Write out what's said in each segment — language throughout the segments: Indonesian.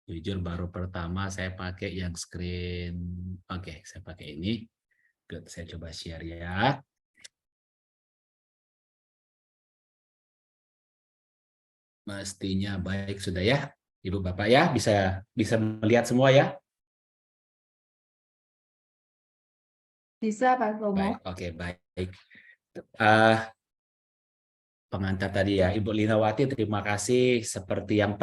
Jujur baru pertama saya pakai yang screen. Oke, saya pakai ini. Good, saya coba share ya. Mestinya baik sudah ya, Ibu Bapak ya, bisa bisa melihat semua ya. Bisa, Pak Romo. Baik, oke baik. Eh, Pengantar tadi ya, Ibu Linawati, terima kasih. Seperti yang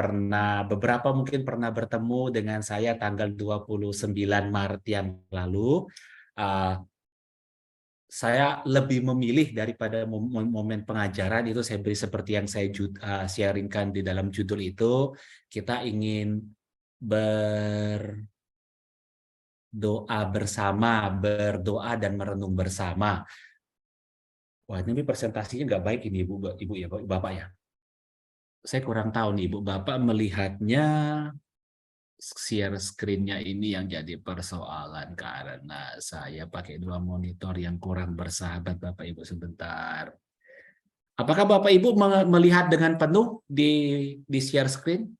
beberapa mungkin pernah bertemu dengan saya tanggal 29 Maret yang lalu. eh, saya lebih memilih daripada momen pengajaran itu saya beri seperti yang saya sharingkan di dalam judul itu. Kita ingin berdoa bersama, berdoa dan merenung bersama. Wah, ini presentasinya nggak baik ini Ibu ya, Bapak ya. Saya kurang tahu nih Ibu, Bapak melihatnya share screen-nya ini yang jadi persoalan karena saya pakai dua monitor yang kurang bersahabat Bapak Ibu sebentar. Apakah Bapak Ibu melihat dengan penuh di share screen?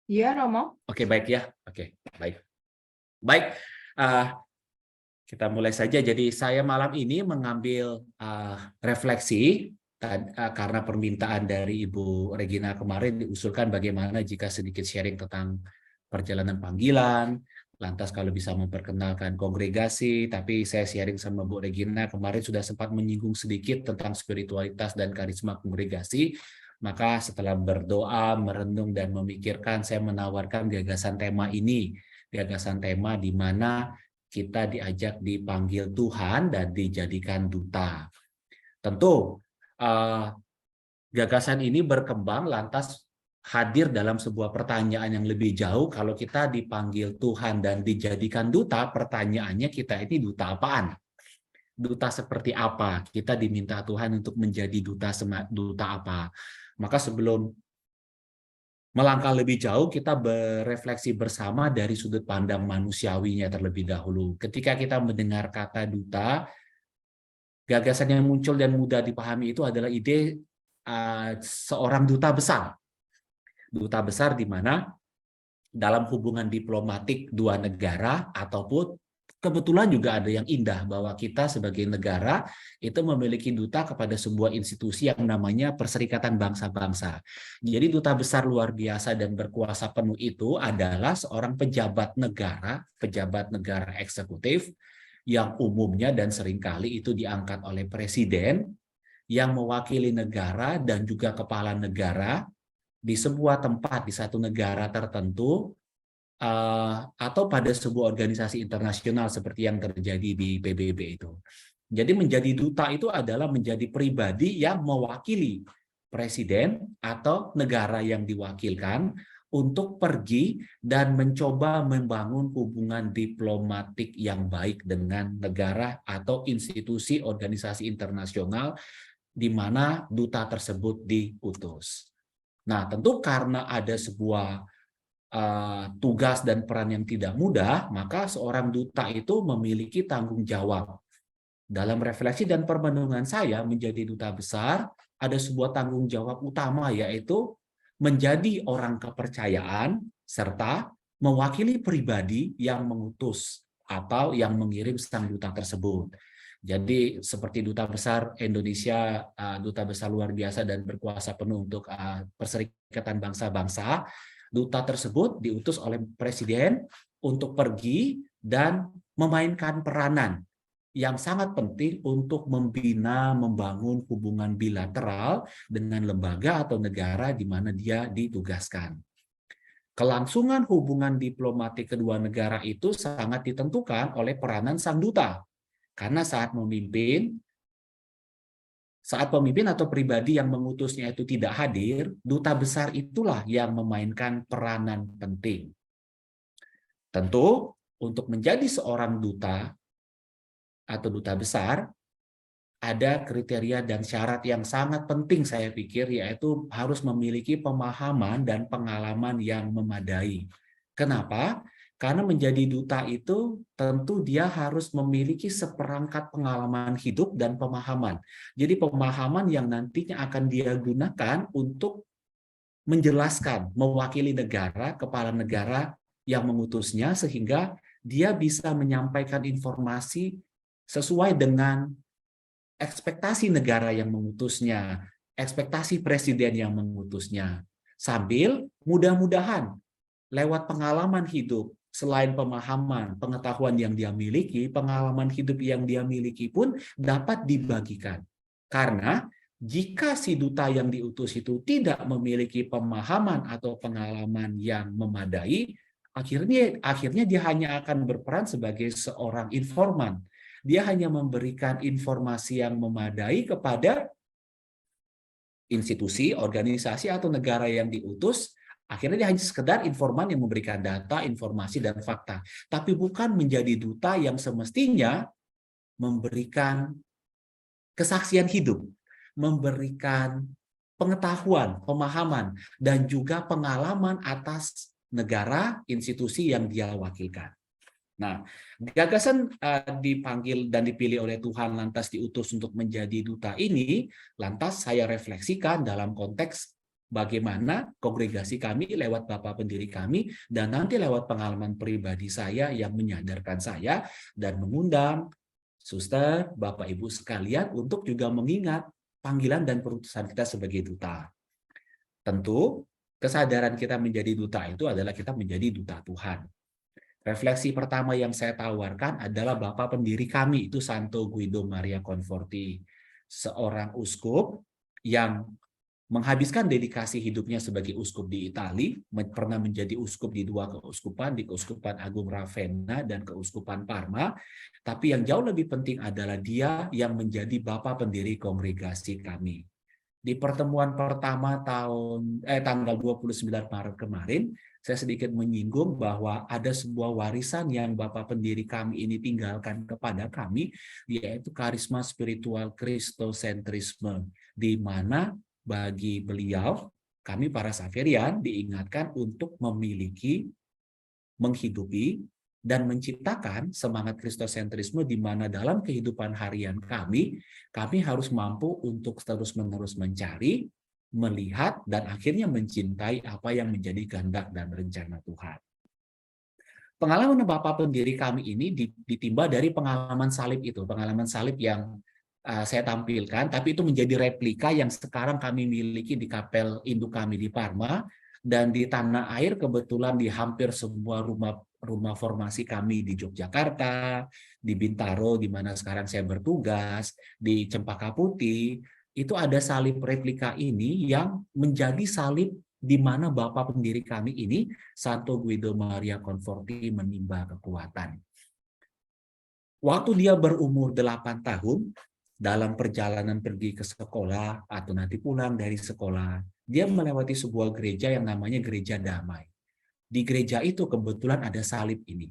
Iya, Romo. Oke, baik ya. Oke, baik. Baik, uh, kita mulai saja. Jadi saya malam ini mengambil refleksi karena permintaan dari Ibu Regina kemarin diusulkan bagaimana jika sedikit sharing tentang perjalanan panggilan, lantas kalau bisa memperkenalkan kongregasi, tapi saya sharing sama Bu Regina kemarin sudah sempat menyinggung sedikit tentang spiritualitas dan karisma kongregasi, maka setelah berdoa, merenung, dan memikirkan, saya menawarkan gagasan tema ini, gagasan tema di mana kita diajak dipanggil Tuhan dan dijadikan duta. Tentu gagasan ini berkembang lantas hadir dalam sebuah pertanyaan yang lebih jauh. Kalau kita dipanggil Tuhan dan dijadikan duta, pertanyaannya kita ini duta apaan? Duta seperti apa? Kita diminta Tuhan untuk menjadi duta apa? Maka sebelum melangkah lebih jauh, kita berefleksi bersama dari sudut pandang manusiawinya terlebih dahulu. Ketika kita mendengar kata duta, gagasan yang muncul dan mudah dipahami itu adalah ide seorang duta besar. Duta besar di mana dalam hubungan diplomatik dua negara ataupun kebetulan juga ada yang indah bahwa kita sebagai negara itu memiliki duta kepada sebuah institusi yang namanya Perserikatan Bangsa-Bangsa. Jadi duta besar luar biasa dan berkuasa penuh itu adalah seorang pejabat negara eksekutif yang umumnya dan seringkali itu diangkat oleh presiden yang mewakili negara dan juga kepala negara di sebuah tempat di satu negara tertentu atau pada sebuah organisasi internasional seperti yang terjadi di PBB itu. Jadi menjadi duta itu adalah menjadi pribadi yang mewakili presiden atau negara yang diwakilkan untuk pergi dan mencoba membangun hubungan diplomatik yang baik dengan negara atau institusi organisasi internasional di mana duta tersebut diutus. Nah, tentu karena ada sebuah tugas dan peran yang tidak mudah, maka seorang duta itu memiliki tanggung jawab. Dalam refleksi dan permenungan saya menjadi duta besar, ada sebuah tanggung jawab utama, yaitu menjadi orang kepercayaan serta mewakili pribadi yang mengutus atau yang mengirim sang duta tersebut. Jadi seperti duta besar Indonesia, duta besar luar biasa dan berkuasa penuh untuk Perserikatan Bangsa-Bangsa, duta tersebut diutus oleh presiden untuk pergi dan memainkan peranan yang sangat penting untuk membina, membangun hubungan bilateral dengan lembaga atau negara di mana dia ditugaskan. Kelangsungan hubungan diplomatik kedua negara itu sangat ditentukan oleh peranan sang duta. Karena saat pemimpin atau pribadi yang mengutusnya itu tidak hadir, duta besar itulah yang memainkan peranan penting. Tentu, untuk menjadi seorang duta atau duta besar, ada kriteria dan syarat yang sangat penting saya pikir, yaitu harus memiliki pemahaman dan pengalaman yang memadai. Kenapa? Karena menjadi duta itu tentu dia harus memiliki seperangkat pengalaman hidup dan pemahaman. Jadi pemahaman yang nantinya akan dia gunakan untuk menjelaskan, mewakili negara, kepala negara yang mengutusnya, sehingga dia bisa menyampaikan informasi sesuai dengan ekspektasi negara yang mengutusnya, ekspektasi presiden yang mengutusnya. Sambil mudah-mudahan lewat pengalaman hidup, selain pemahaman, pengetahuan yang dia miliki, pengalaman hidup yang dia miliki pun dapat dibagikan. Karena jika si duta yang diutus itu tidak memiliki pemahaman atau pengalaman yang memadai, akhirnya dia hanya akan berperan sebagai seorang informan. Dia hanya memberikan informasi yang memadai kepada institusi, organisasi, atau negara yang diutus. Akhirnya dia hanya sekedar informan yang memberikan data, informasi, dan fakta. Tapi bukan menjadi duta yang semestinya memberikan kesaksian hidup, memberikan pengetahuan, pemahaman, dan juga pengalaman atas negara, institusi yang dia wakilkan. Nah, gagasan dipanggil dan dipilih oleh Tuhan lantas diutus untuk menjadi duta ini, lantas saya refleksikan dalam konteks bagaimana kongregasi kami lewat Bapak pendiri kami, dan nanti lewat pengalaman pribadi saya yang menyadarkan saya dan mengundang suster, Bapak Ibu sekalian untuk juga mengingat panggilan dan perutusan kita sebagai duta. Tentu, kesadaran kita menjadi duta itu adalah kita menjadi duta Tuhan. Refleksi pertama yang saya tawarkan adalah Bapak pendiri kami, itu Santo Guido Maria Conforti, seorang uskup yang menghabiskan dedikasi hidupnya sebagai uskup di Italia, pernah menjadi uskup di 2 keuskupan, di Keuskupan Agung Ravenna dan Keuskupan Parma, tapi yang jauh lebih penting adalah dia yang menjadi Bapak pendiri kongregasi kami. Di pertemuan pertama tanggal 29 Maret kemarin, saya sedikit menyinggung bahwa ada sebuah warisan yang Bapak pendiri kami ini tinggalkan kepada kami, yaitu karisma spiritual kristosentrisme, di mana bagi beliau, kami para Xaverian diingatkan untuk memiliki, menghidupi, dan menciptakan semangat kristosentrisme di mana dalam kehidupan harian kami harus mampu untuk terus-menerus mencari, melihat, dan akhirnya mencintai apa yang menjadi kehendak dan rencana Tuhan. Pengalaman Bapak pendiri kami ini ditimba dari pengalaman salib itu, pengalaman salib yang saya tampilkan, tapi itu menjadi replika yang sekarang kami miliki di kapel induk kami di Parma, dan di tanah air kebetulan di hampir semua rumah formasi kami di Yogyakarta, di Bintaro di mana sekarang saya bertugas, di Cempaka Putih, itu ada salib replika ini yang menjadi salib di mana Bapak pendiri kami ini, Santo Guido Maria Conforti, menimba kekuatan. Waktu dia berumur 8 tahun, dalam perjalanan pergi ke sekolah atau nanti pulang dari sekolah, dia melewati sebuah gereja yang namanya Gereja Damai. Di gereja itu kebetulan ada salib ini.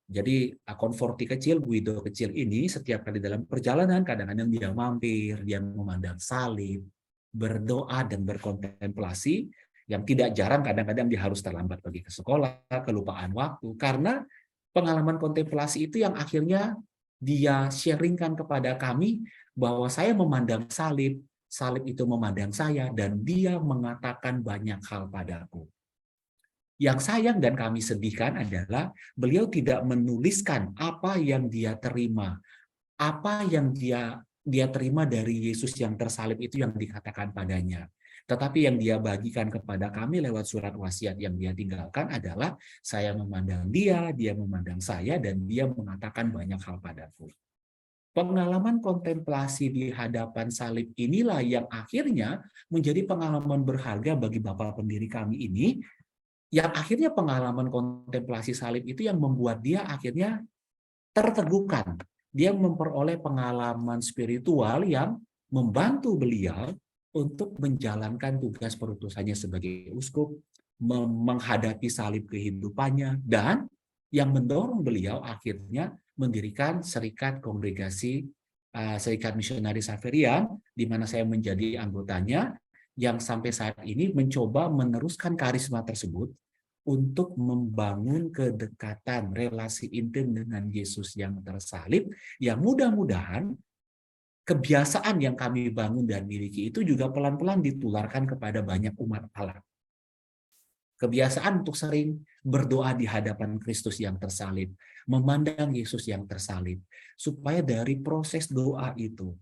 Jadi Conforti kecil, Guido kecil ini setiap kali dalam perjalanan kadang-kadang dia mampir, dia memandang salib, berdoa dan berkontemplasi, yang tidak jarang kadang-kadang dia harus terlambat pergi ke sekolah, kelupaan waktu, karena pengalaman kontemplasi itu yang akhirnya dia sharingkan kepada kami bahwa saya memandang salib, salib itu memandang saya, dan dia mengatakan banyak hal padaku. Yang sayang dan kami sedihkan adalah beliau tidak menuliskan apa yang dia terima, apa yang dia terima dari Yesus yang tersalib itu yang dikatakan padanya. Tetapi yang dia bagikan kepada kami lewat surat wasiat yang dia tinggalkan adalah saya memandang dia memandang saya, dan dia mengatakan banyak hal padaku. Pengalaman kontemplasi di hadapan salib inilah yang akhirnya menjadi pengalaman berharga bagi Bapak pendiri kami ini, yang akhirnya pengalaman kontemplasi salib itu yang membuat dia akhirnya terteguhkan. Dia memperoleh pengalaman spiritual yang membantu beliau untuk menjalankan tugas perutusannya sebagai uskup, menghadapi salib kehidupannya, dan yang mendorong beliau akhirnya mendirikan serikat kongregasi, serikat misionari Xaverian, di mana saya menjadi anggotanya, yang sampai saat ini mencoba meneruskan karisma tersebut untuk membangun kedekatan relasi intim dengan Yesus yang tersalib, yang mudah-mudahan kebiasaan yang kami bangun dan miliki itu juga pelan-pelan ditularkan kepada banyak umat Allah. Kebiasaan untuk sering berdoa di hadapan Kristus yang tersalib, memandang Yesus yang tersalib, supaya dari proses doa itu,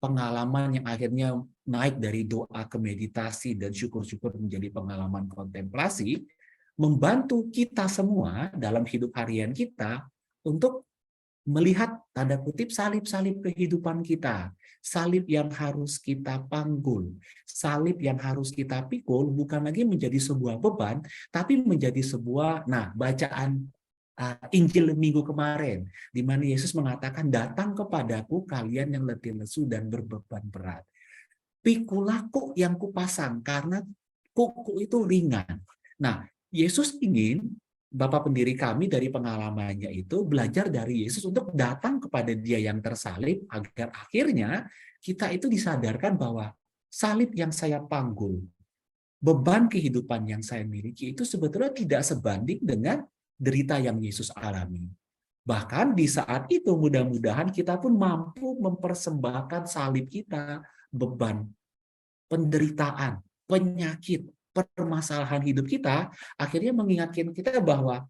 pengalaman yang akhirnya naik dari doa ke meditasi dan syukur-syukur menjadi pengalaman kontemplasi, membantu kita semua dalam hidup harian kita untuk melihat tanda kutip salib-salib kehidupan kita. Salib yang harus kita panggul, salib yang harus kita pikul bukan lagi menjadi sebuah beban, tapi menjadi sebuah, bacaan Injil minggu kemarin, di mana Yesus mengatakan, datang kepadaku kalian yang letih lesu dan berbeban berat. Pikulah kuk yang kupasang, karena kuku itu ringan. Nah, Yesus ingin Bapak pendiri kami dari pengalamannya itu belajar dari Yesus untuk datang kepada Dia yang tersalib agar akhirnya kita itu disadarkan bahwa salib yang saya panggul, beban kehidupan yang saya miliki itu sebetulnya tidak sebanding dengan derita yang Yesus alami. Bahkan di saat itu mudah-mudahan kita pun mampu mempersembahkan salib kita, beban, penderitaan, penyakit, permasalahan hidup kita, akhirnya mengingatkan kita bahwa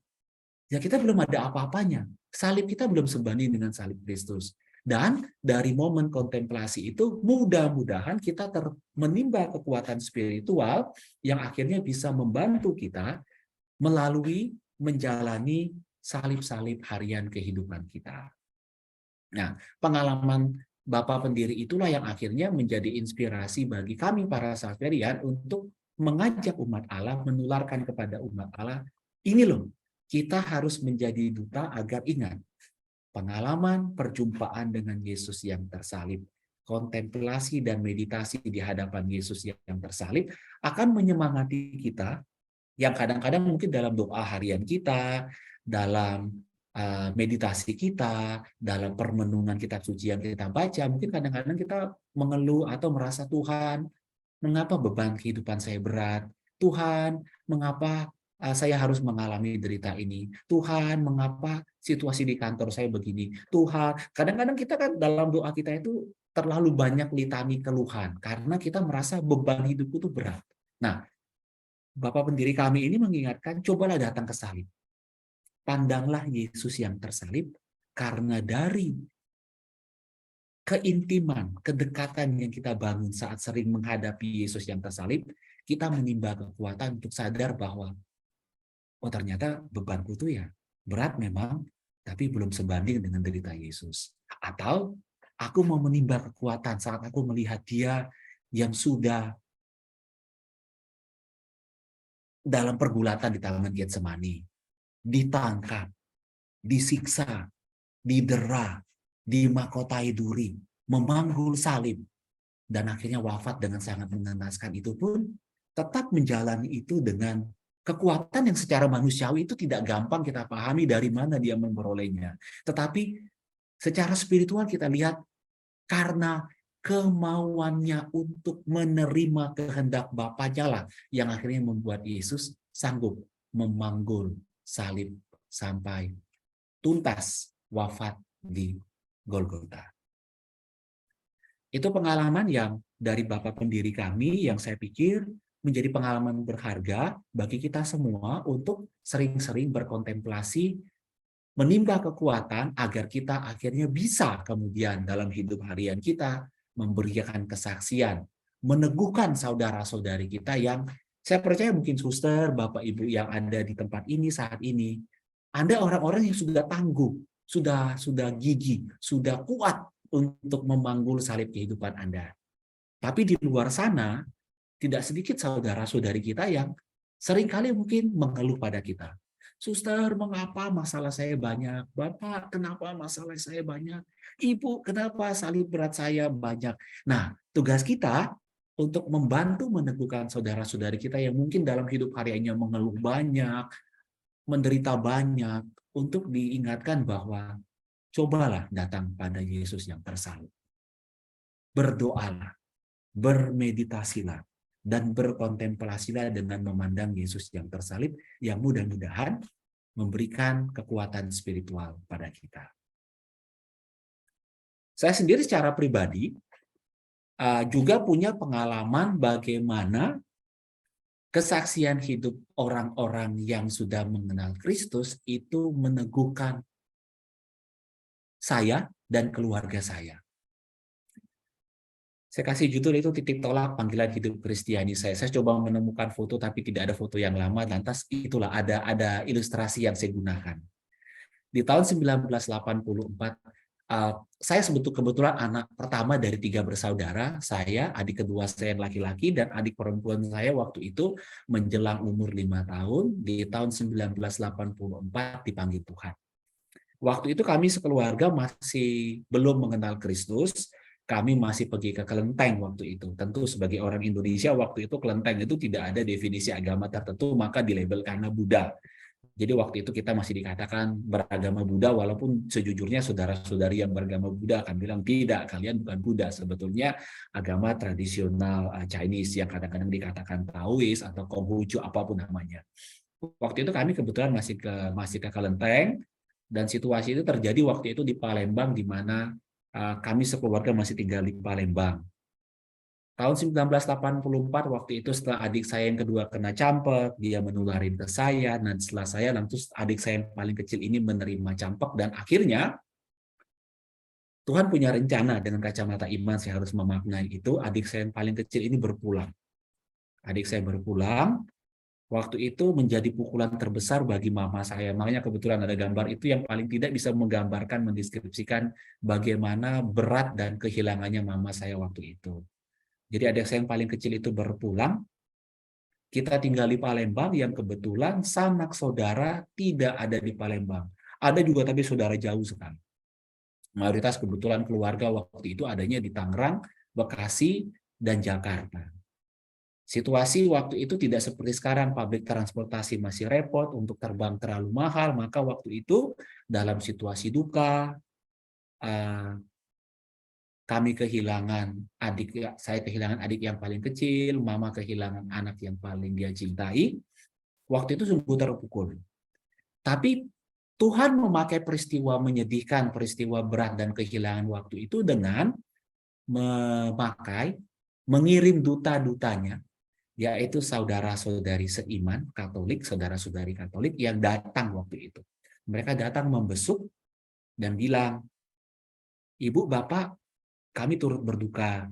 ya kita belum ada apa-apanya. Salib kita belum sebanding dengan salib Kristus. Dan dari momen kontemplasi itu mudah-mudahan kita menimba kekuatan spiritual yang akhirnya bisa membantu kita melalui menjalani salib-salib harian kehidupan kita. Nah, pengalaman Bapak pendiri itulah yang akhirnya menjadi inspirasi bagi kami para Xaverian untuk mengajak umat Allah, menularkan kepada umat Allah, ini loh, kita harus menjadi duta agar ingat, pengalaman perjumpaan dengan Yesus yang tersalib, kontemplasi dan meditasi di hadapan Yesus yang tersalib akan menyemangati kita, yang kadang-kadang mungkin dalam doa harian kita, dalam meditasi kita, dalam permenungan kitab suci yang kita baca, mungkin kadang-kadang kita mengeluh atau merasa, Tuhan, mengapa beban kehidupan saya berat? Tuhan, mengapa saya harus mengalami derita ini? Tuhan, mengapa situasi di kantor saya begini? Tuhan, kadang-kadang kita kan dalam doa kita itu terlalu banyak litani keluhan, karena kita merasa beban hidup itu berat. Nah, Bapak pendiri kami ini mengingatkan, cobalah datang ke salib. Pandanglah Yesus yang tersalib, karena dari keintiman, kedekatan yang kita bangun saat sering menghadapi Yesus yang tersalib, kita menimba kekuatan untuk sadar bahwa, oh ternyata bebanku itu ya berat memang, tapi belum sebanding dengan derita Yesus. Atau aku mau menimba kekuatan saat aku melihat Dia yang sudah dalam pergulatan di taman Getsemani, ditangkap, disiksa, didera, dimahkotai duri, memanggul salib, dan akhirnya wafat dengan sangat mengenaskan, itu pun tetap menjalani itu dengan kekuatan yang secara manusiawi itu tidak gampang kita pahami dari mana dia memperolehnya. Tetapi secara spiritual kita lihat karena kemauannya untuk menerima kehendak Bapaknya lah yang akhirnya membuat Yesus sanggup memanggul salib sampai tuntas wafat di Golgota. Itu pengalaman yang dari Bapak pendiri kami yang saya pikir menjadi pengalaman berharga bagi kita semua untuk sering-sering berkontemplasi, menimba kekuatan agar kita akhirnya bisa kemudian dalam hidup harian kita memberikan kesaksian, meneguhkan saudara-saudari kita yang saya percaya mungkin suster, Bapak Ibu yang ada di tempat ini saat ini, Anda orang-orang yang sudah tangguh, sudah gigih, sudah kuat untuk memanggul salib kehidupan Anda. Tapi di luar sana, tidak sedikit saudara-saudari kita yang seringkali mungkin mengeluh pada kita. Suster, mengapa masalah saya banyak? Bapak, kenapa masalah saya banyak? Ibu, kenapa salib berat saya banyak? Nah, tugas kita untuk membantu meneguhkan saudara-saudari kita yang mungkin dalam hidup hariannya mengeluh banyak, menderita banyak, untuk diingatkan bahwa cobalah datang pada Yesus yang tersalib. Berdoalah, bermeditasilah, dan berkontemplasilah dengan memandang Yesus yang tersalib, yang mudah-mudahan memberikan kekuatan spiritual pada kita. Saya sendiri secara pribadi juga punya pengalaman bagaimana kesaksian hidup orang-orang yang sudah mengenal Kristus itu meneguhkan saya dan keluarga saya. Saya kasih judul itu titik tolak panggilan hidup Kristiani saya. Saya coba menemukan foto tapi tidak ada foto yang lama, lantas itulah ada ilustrasi yang saya gunakan. Di tahun 1984, saya kebetulan anak pertama dari 3 bersaudara. Saya, adik kedua saya yang laki-laki, dan adik perempuan saya waktu itu menjelang umur 5 tahun, di tahun 1984 dipanggil Tuhan. Waktu itu kami sekeluarga masih belum mengenal Kristus. Kami masih pergi ke kelenteng waktu itu. Tentu sebagai orang Indonesia waktu itu kelenteng itu tidak ada definisi agama tertentu, maka dilabel karena Buddha. Jadi waktu itu kita masih dikatakan beragama Buddha, walaupun sejujurnya saudara-saudari yang beragama Buddha akan bilang tidak, kalian bukan Buddha. Sebetulnya agama tradisional Chinese yang kadang-kadang dikatakan Taois atau Konghucu, apapun namanya. Waktu itu kami kebetulan masih ke kelenteng, dan situasi itu terjadi waktu itu di Palembang, di mana kami sekeluarga masih tinggal di Palembang. Tahun 1984 waktu itu setelah adik saya yang kedua kena campak, dia menularin ke saya, dan setelah saya langsung adik saya yang paling kecil ini menerima campak, dan akhirnya Tuhan punya rencana. Dengan kacamata iman saya harus memaknai itu. Adik saya yang paling kecil ini berpulang. Adik saya berpulang, waktu itu menjadi pukulan terbesar bagi mama saya. Makanya kebetulan ada gambar itu yang paling tidak bisa menggambarkan, mendeskripsikan bagaimana berat dan kehilangannya mama saya waktu itu. Jadi adik saya yang paling kecil itu berpulang, kita tinggal di Palembang, yang kebetulan sanak saudara tidak ada di Palembang. Ada juga tapi saudara jauh sekali. Mayoritas kebetulan keluarga waktu itu adanya di Tangerang, Bekasi, dan Jakarta. Situasi waktu itu tidak seperti sekarang, publik transportasi masih repot, untuk terbang terlalu mahal, maka waktu itu dalam situasi duka, kami kehilangan saya kehilangan adik yang paling kecil, mama kehilangan anak yang paling dia cintai. Waktu itu sungguh terpukul. Tapi Tuhan memakai peristiwa menyedihkan, peristiwa berat dan kehilangan waktu itu dengan mengirim duta-dutanya, yaitu saudara-saudari seiman Katolik, saudara-saudari Katolik yang datang waktu itu. Mereka datang membesuk dan bilang, "Ibu, Bapak, kami turut berduka.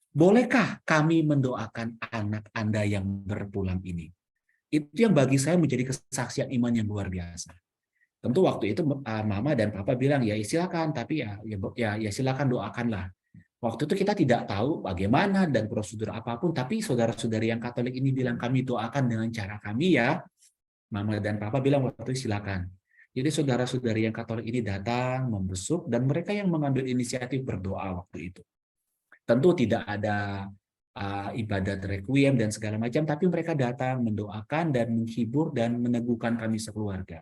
Bolehkah kami mendoakan anak Anda yang berpulang ini?" Itu yang bagi saya menjadi kesaksian iman yang luar biasa. Tentu waktu itu Mama dan Papa bilang, "Ya silakan, tapi ya silakan doakanlah." Waktu itu kita tidak tahu bagaimana dan prosedur apapun, tapi saudara-saudari yang Katolik ini bilang, "Kami doakan dengan cara kami ya." Mama dan Papa bilang waktu itu silakan. Jadi saudara-saudari yang Katolik ini datang, membesuk, dan mereka yang mengambil inisiatif berdoa waktu itu. Tentu tidak ada ibadat requiem dan segala macam, tapi mereka datang mendoakan dan menghibur dan meneguhkan kami sekeluarga.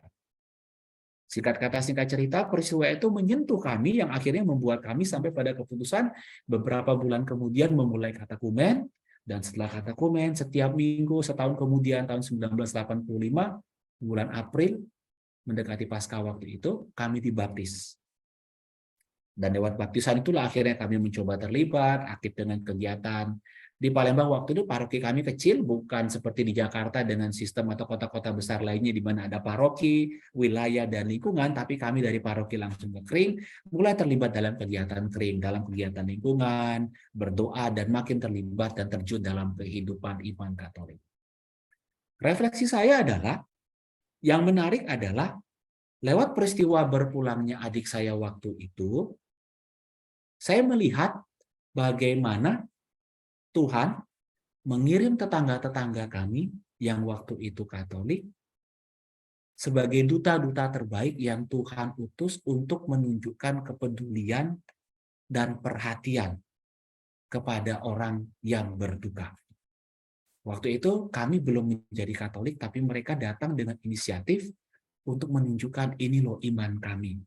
Singkat kata, singkat cerita, peristiwa itu menyentuh kami yang akhirnya membuat kami sampai pada keputusan beberapa bulan kemudian memulai Katekumen, dan setelah Katekumen setiap minggu setahun kemudian tahun 1985 bulan April mendekati Paskah waktu itu kami dibaptis. Dan lewat baptisan itulah akhirnya kami mencoba terlibat aktif dengan kegiatan. Di Palembang waktu itu paroki kami kecil, bukan seperti di Jakarta dengan sistem atau kota-kota besar lainnya di mana ada paroki, wilayah, dan lingkungan, tapi kami dari paroki langsung ke Kering, mulai terlibat dalam kegiatan Kering, dalam kegiatan lingkungan, berdoa, dan makin terlibat dan terjun dalam kehidupan iman Katolik. Refleksi saya adalah, yang menarik adalah, lewat peristiwa berpulangnya adik saya waktu itu, saya melihat bagaimana Tuhan mengirim tetangga-tetangga kami yang waktu itu Katolik sebagai duta-duta terbaik yang Tuhan utus untuk menunjukkan kepedulian dan perhatian kepada orang yang berduka. Waktu itu kami belum menjadi Katolik, tapi mereka datang dengan inisiatif untuk menunjukkan ini loh iman kami.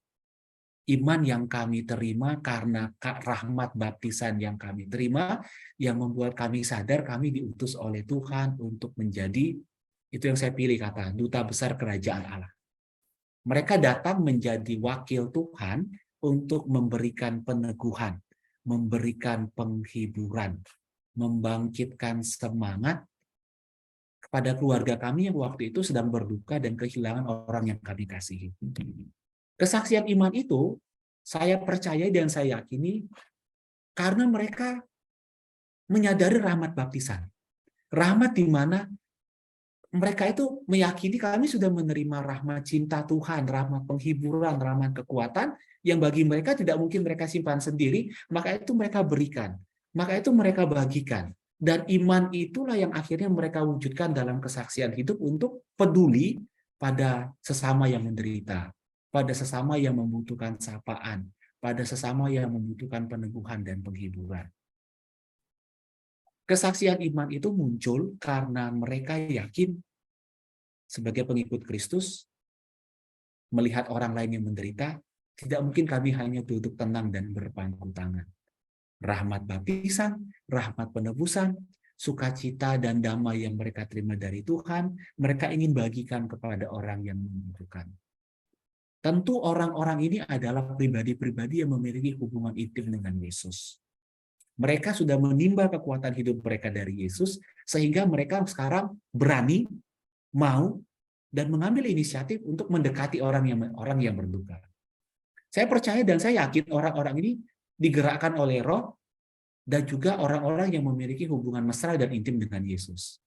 Iman yang kami terima karena rahmat baptisan yang kami terima, yang membuat kami sadar kami diutus oleh Tuhan untuk menjadi, itu yang saya pilih kata, duta besar kerajaan Allah. Mereka datang menjadi wakil Tuhan untuk memberikan peneguhan, memberikan penghiburan, membangkitkan semangat kepada keluarga kami yang waktu itu sedang berduka dan kehilangan orang yang kami kasihi. Kesaksian iman itu saya percaya dan saya yakini karena mereka menyadari rahmat baptisan. Rahmat di mana mereka itu meyakini kami sudah menerima rahmat cinta Tuhan, rahmat penghiburan, rahmat kekuatan yang bagi mereka tidak mungkin mereka simpan sendiri, maka itu mereka berikan, maka itu mereka bagikan. Dan iman itulah yang akhirnya mereka wujudkan dalam kesaksian hidup untuk peduli pada sesama yang menderita, pada sesama yang membutuhkan sapaan, pada sesama yang membutuhkan peneguhan dan penghiburan. Kesaksian iman itu muncul karena mereka yakin sebagai pengikut Kristus, melihat orang lain yang menderita, tidak mungkin kami hanya duduk tenang dan berpangku tangan. Rahmat baptisan, rahmat penebusan, sukacita dan damai yang mereka terima dari Tuhan, mereka ingin bagikan kepada orang yang membutuhkan. Tentu orang-orang ini adalah pribadi-pribadi yang memiliki hubungan intim dengan Yesus. Mereka sudah menimba kekuatan hidup mereka dari Yesus, sehingga mereka sekarang berani, mau, dan mengambil inisiatif untuk mendekati orang yang berduka. Saya percaya dan saya yakin orang-orang ini digerakkan oleh Roh dan juga orang-orang yang memiliki hubungan mesra dan intim dengan Yesus.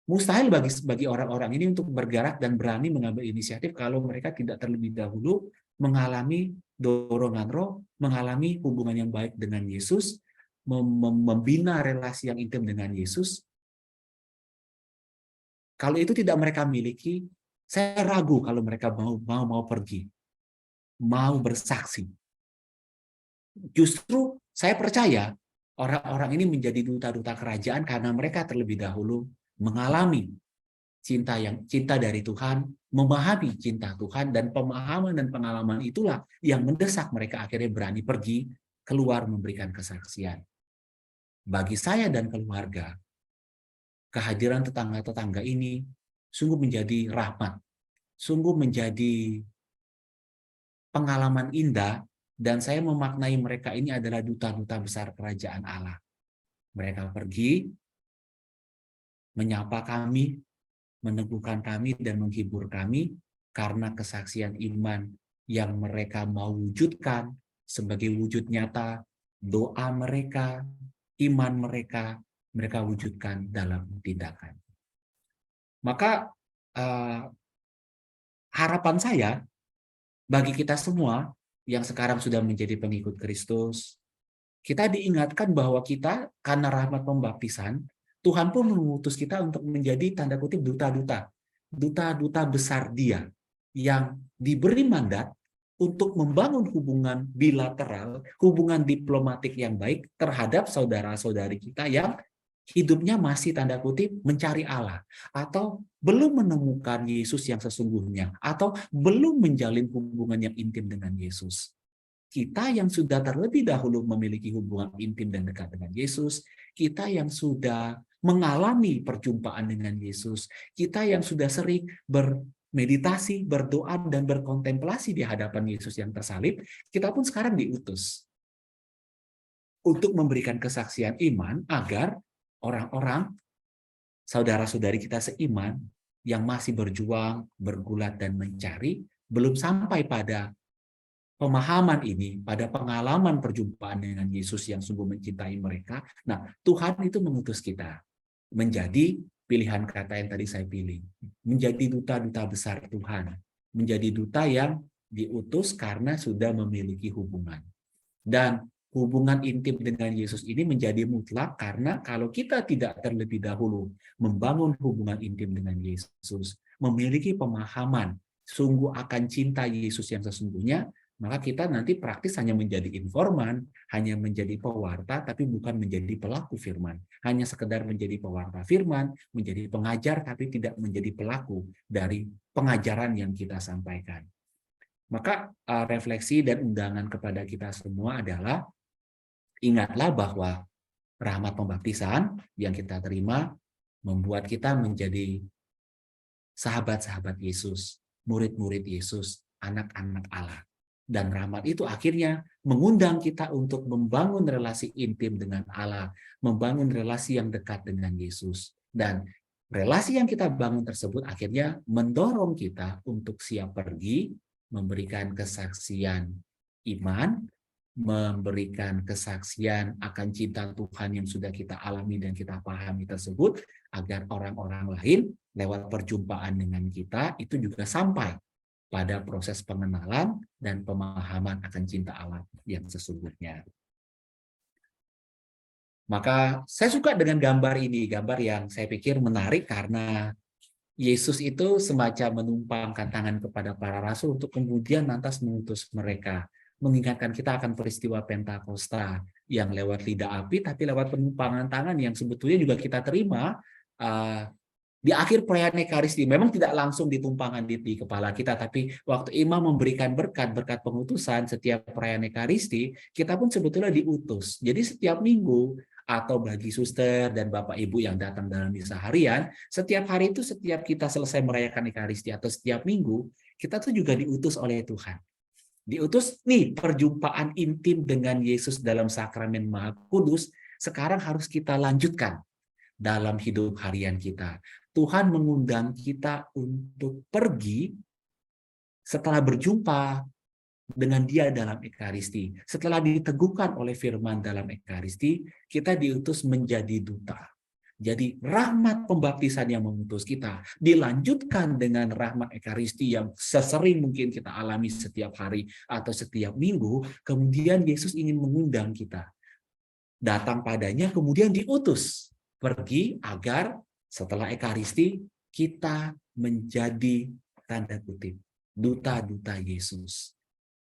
Mustahil bagi orang-orang ini untuk bergerak dan berani mengambil inisiatif kalau mereka tidak terlebih dahulu mengalami dorongan Roh, mengalami hubungan yang baik dengan Yesus, membina relasi yang intim dengan Yesus. Kalau itu tidak mereka miliki, saya ragu kalau mereka mau pergi, mau bersaksi. Justru saya percaya orang-orang ini menjadi duta-duta kerajaan karena mereka terlebih dahulu mengalami cinta dari Tuhan, memahami cinta Tuhan, dan pemahaman dan pengalaman itulah yang mendesak mereka akhirnya berani pergi keluar memberikan kesaksian. Bagi saya dan keluarga, kehadiran tetangga-tetangga ini sungguh menjadi rahmat, sungguh menjadi pengalaman indah, dan saya memaknai mereka ini adalah duta-duta besar kerajaan Allah. Mereka pergi, menyapa kami, meneguhkan kami, dan menghibur kami karena kesaksian iman yang mereka mau wujudkan sebagai wujud nyata doa mereka, iman mereka wujudkan dalam tindakan. Maka harapan saya bagi kita semua yang sekarang sudah menjadi pengikut Kristus, kita diingatkan bahwa kita karena rahmat pembaptisan, Tuhan pun mengutus kita untuk menjadi tanda kutip duta-duta besar Dia yang diberi mandat untuk membangun hubungan bilateral, hubungan diplomatik yang baik terhadap saudara-saudari kita yang hidupnya masih tanda kutip mencari Allah, atau belum menemukan Yesus yang sesungguhnya, atau belum menjalin hubungan yang intim dengan Yesus. Kita yang sudah terlebih dahulu memiliki hubungan intim dan dekat dengan Yesus, kita yang sudah mengalami perjumpaan dengan Yesus, kita yang sudah sering bermeditasi, berdoa, dan berkontemplasi di hadapan Yesus yang tersalib, kita pun sekarang diutus untuk memberikan kesaksian iman agar orang-orang, saudara-saudari kita seiman yang masih berjuang, bergulat, dan mencari, belum sampai pada pemahaman ini, pada pengalaman perjumpaan dengan Yesus yang sungguh mencintai mereka. Nah, Tuhan itu mengutus kita menjadi pilihan kata yang tadi saya pilih, menjadi duta-duta besar Tuhan, menjadi duta yang diutus karena sudah memiliki hubungan. Dan hubungan intim dengan Yesus ini menjadi mutlak karena kalau kita tidak terlebih dahulu membangun hubungan intim dengan Yesus, memiliki pemahaman sungguh akan cinta Yesus yang sesungguhnya, maka kita nanti praktis hanya menjadi informan, hanya menjadi pewarta, tapi bukan menjadi pelaku firman. Hanya sekedar menjadi pewarta firman, menjadi pengajar, tapi tidak menjadi pelaku dari pengajaran yang kita sampaikan. Maka refleksi dan undangan kepada kita semua adalah, ingatlah bahwa rahmat pembaptisan yang kita terima membuat kita menjadi sahabat-sahabat Yesus, murid-murid Yesus, anak-anak Allah. Dan rahmat itu akhirnya mengundang kita untuk membangun relasi intim dengan Allah, membangun relasi yang dekat dengan Yesus. Dan relasi yang kita bangun tersebut akhirnya mendorong kita untuk siap pergi, memberikan kesaksian iman, memberikan kesaksian akan cinta Tuhan yang sudah kita alami dan kita pahami tersebut, agar orang-orang lain lewat perjumpaan dengan kita itu juga sampai pada proses pengenalan dan pemahaman akan cinta Allah yang sesungguhnya. Maka saya suka dengan gambar ini, gambar yang saya pikir menarik karena Yesus itu semacam menumpangkan tangan kepada para rasul untuk kemudian lantas mengutus mereka. Mengingatkan kita akan peristiwa Pentakosta yang lewat lidah api, tapi lewat penumpangan tangan yang sebetulnya juga kita terima di akhir perayaan Ekaristi. Memang tidak langsung ditumpangkan di kepala kita, tapi waktu imam memberikan berkat pengutusan setiap perayaan Ekaristi, kita pun sebetulnya diutus. Jadi setiap minggu, atau bagi suster dan bapak ibu yang datang dalam misa harian, setiap hari itu setiap kita selesai merayakan Ekaristi atau setiap minggu, kita tuh juga diutus oleh Tuhan. Diutus nih perjumpaan intim dengan Yesus dalam sakramen Maha Kudus, sekarang harus kita lanjutkan dalam hidup harian kita. Tuhan mengundang kita untuk pergi setelah berjumpa dengan Dia dalam Ekaristi. Setelah diteguhkan oleh firman dalam Ekaristi, kita diutus menjadi duta. Jadi rahmat pembaptisan yang mengutus kita dilanjutkan dengan rahmat Ekaristi yang sesering mungkin kita alami setiap hari atau setiap minggu. Kemudian Yesus ingin mengundang kita datang padanya, kemudian diutus pergi agar setelah Ekaristi kita menjadi tanda kutip duta-duta Yesus,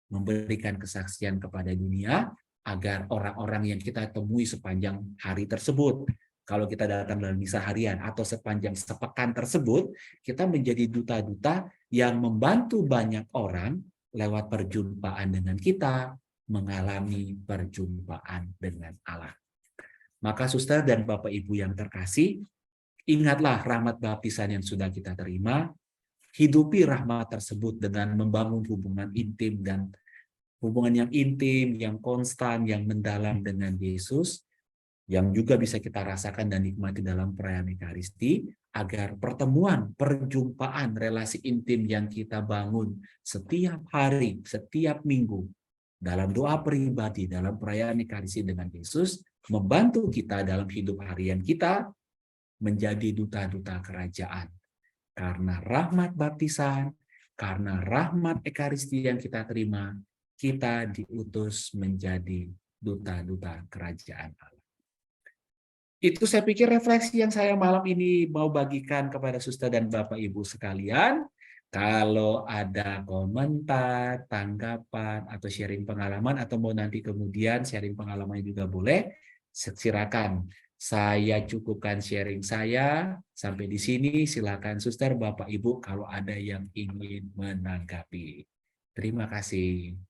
memberikan kesaksian kepada dunia agar orang-orang yang kita temui sepanjang hari tersebut, kalau kita datang dalam misa harian atau sepanjang sepekan tersebut, kita menjadi duta-duta yang membantu banyak orang lewat perjumpaan dengan kita mengalami perjumpaan dengan Allah. Maka suster dan Bapak Ibu yang terkasih, ingatlah rahmat baptisan yang sudah kita terima, hidupi rahmat tersebut dengan membangun hubungan intim dan hubungan yang intim, yang konstan, yang mendalam dengan Yesus, yang juga bisa kita rasakan dan nikmati dalam perayaan Ekaristi, agar pertemuan, perjumpaan, relasi intim yang kita bangun setiap hari, setiap minggu, dalam doa pribadi, dalam perayaan Ekaristi dengan Yesus, membantu kita dalam hidup harian kita menjadi duta-duta kerajaan. Karena rahmat baptisan, karena rahmat Ekaristi yang kita terima, kita diutus menjadi duta-duta kerajaan Allah. Itu saya pikir refleksi yang saya malam ini mau bagikan kepada suster dan Bapak Ibu sekalian. Kalau ada komentar, tanggapan, atau sharing pengalaman, atau mau nanti kemudian sharing pengalaman juga boleh, silakan. Saya cukupkan sharing saya. Sampai di sini, silakan suster, Bapak Ibu, kalau ada yang ingin menanggapi. Terima kasih.